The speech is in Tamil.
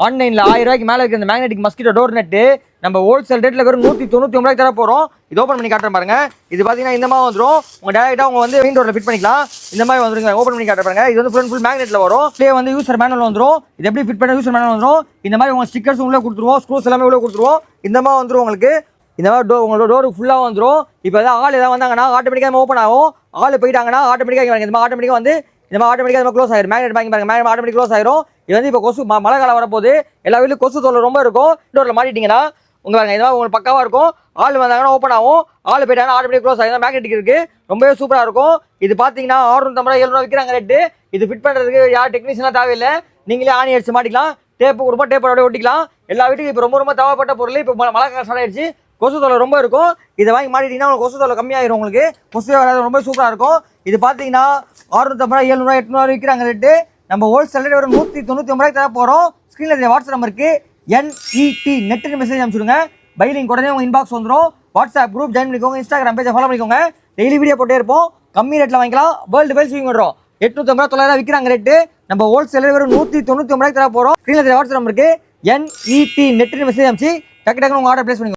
ஆன்லைனில் 1000 ரூபாய்க்கு மேலே இருக்கிற இந்த மேக்னெட்டிக் மஸ்கிட்டோ டோர் நெட்டு நம்ம ஹோல்சேல் ரேட்டில் வெறும் 199 ரூபாய்க்கு தர போகிறோம். இது ஓப்பன் பண்ணி காட்டுறேன் பாருங்க. இது பார்த்தீங்கன்னா இந்த மாதிரி வந்துடும். உங்கள் டேரெக்டாக உங்க வந்து மெயின் டோரில் ஃபிட் பண்ணிக்கலாம். இந்த மாதிரி வந்துருங்க. ஓப்பன் பண்ணி காட்டுறேன் பாருங்க. இது வந்து ஃபுல் மேக்னெட்டில் வரும். இதே வந்து யூசர் மேனுவல் வந்துடும். இது எப்படி ஃபிட் பண்ண யூசர் மேனுவல் வந்துடும். இந்த மாதிரி உங்கள் ஸ்டிக்கர்ஸ் உள்ளே கொடுத்துருவோம். ஸ்க்ரூஸ் எல்லாமே உள்ளே கொடுத்துருவோம். இந்த மாதிரி வந்துடும் உங்களுக்கு. இந்த மாதிரி உங்களோட டோருக்கு ஃபுல்லாக வந்துடும். இப்போ ஏதாவது ஆள் ஏதாவது வந்தாங்கன்னா ஆட்டோமேட்டிக்காக ஓப்பன் ஆகும். ஆள் போயிட்டாங்கன்னா ஆட்டோமேட்டிக்காக இந்த மாதிரி ஆட்டோமேட்டிக்காக வந்து இந்த மாதிரி ஆட்டோமேட்டிக்காக க்ளோஸ் ஆயிடும். மேக்னெட் பாருங்க மேக்னெட் ஆட்டோமேட்டிக் க்ளோஸ் ஆயிரும். இது வந்து இப்போ கொசு மழை காலம் வரப்போது எல்லா வீட்லையும் கொசு தொல்லை ரொம்ப இருக்கும். டோரில் மாட்டிட்டீங்கன்னா பாருங்க இந்த மாதிரி உங்களுக்கு பக்காவாக இருக்கும். ஆள் வந்தாங்கன்னா ஓப்பன் ஆகும். ஆள் போயிட்டாங்கன்னா ஆட்டோமேட்டிக் க்ளோஸ் ஆகிடும். மேக்னெட்டிக் இருக்குது. ரொம்பவே சூப்பராக இருக்கும். இது பார்த்தீங்கன்னா 650 ரூபா 700 விற்கிறாங்க ரேட்டு. இது ஃபிட் பண்ணுறதுக்கு யார் டெக்னீஷியனாக தேவையில்லை. நீங்களே ஆணி அடிச்சு மாட்டிக்கலாம். டேப்பு கொடுப்போம். டேப்போட ஒட்டிக்கலாம். எல்லா வீட்டுக்கும் இப்போ ரொம்ப தேவைப்பட்ட பொருள். இப்போ மழை காலம் ஸ்டார்ட் ஆயிடுச்சு. கொசு தொல்லை ரொம்ப இருக்கும். இதை வாங்கி மாட்டிட்டீங்கன்னா உங்களுக்கு கொசு தொல்லை கம்மியாயிரும். உங்களுக்கு கொசு வராது. ரொம்ப சூப்பராக இருக்கும். இது பார்த்தீங்கன்னா 650 ரூபா 700 800 விற்கிறாங்க ரேட்டு. நம்ம ஹோல்சேல் ரேட் ஒரு 199 ரூபாய்க்கு தர போகிறோம். ஸ்க்ரீனில் வாட்ஸ்அப் நம்பருக்கு NET நெட்டுன்னு மெசேஜ் அனுப்பிச்சுடுங்க. பைலிங் உடனே உங்கள் இன்பாக்ஸ் வந்துடும். வாட்ஸ்அப் குரூப் ஜாயின் பண்ணிக்கோங்க. இன்ஸ்டாகிராம் பேஜை ஃபாலோ பண்ணிக்கோங்க. டெய்லி வீடியோ போட்டே இருப்போம். கம்மி ரேட்டில் வாங்கிக்கலாம். வேர்ல்டு வைஸ் விங் பண்ணுறோம். 850 ரூபா 900 விற்கிறாங்க ரேட்டு. நம்ம ஹோல்சேல் வெறும் 199 ரூபாய்க்கு தர போகிறோம். ஸ்க்ரீனில் வாட்ஸ்அப் நம்பருக்கு NET நெட்டுன்னு மெசேஜ் அனுப்பிச்சு டக்கு டக்குன்னு உங்கள் ஆர்டர் பிளேஸ் பண்ணிக்கோங்க.